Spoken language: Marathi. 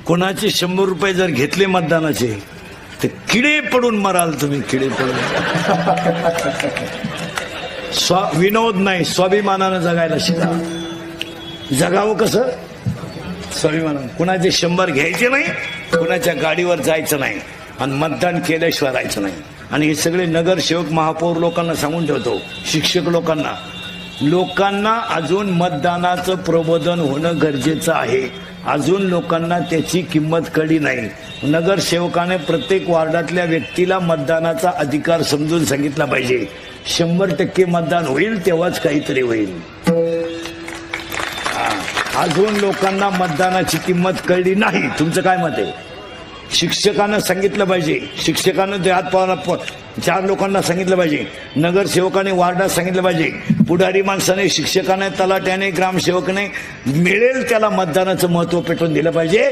कोणाचे 100 रुपये जर घेतले मतदानाचे तर किडे पडून मराल तुम्ही, किडे पडून. विनोद नाही, स्वाभिमानानं जगायला शिका. जगावं कसं? स्वाभिमानानं. कुणाचे 100 घ्यायचे नाही, कुणाच्या गाडीवर जायचं नाही आणि मतदान केल्याशिवाय राहायचं नाही. आणि हे सगळे नगरसेवक महापौर लोकांना सांगून ठेवतो, शिक्षक लोकांना अजून मतदानाचं प्रबोधन होणं गरजेचं आहे. अजून लोकांना त्याची किंमत कळली नाही. नगरसेवकाने प्रत्येक वार्डातल्या व्यक्तीला मतदानाचा अधिकार समजून सांगितला पाहिजे. 100% मतदान होईल तेव्हाच काहीतरी होईल. अजून लोकांना मतदानाची किंमत कळली नाही. तुमचं काय मत आहे? शिक्षकानं सांगितलं पाहिजे, शिक्षकानं ते हात पावला 4 लोकांना सांगितलं पाहिजे, नगरसेवकाने वार्डात सांगितलं पाहिजे, पुढारी माणसाने, शिक्षकाने, तलाट्याने, ग्रामसेवकाने मिळेल त्याला मतदानाचं महत्व पेटवून दिलं पाहिजे.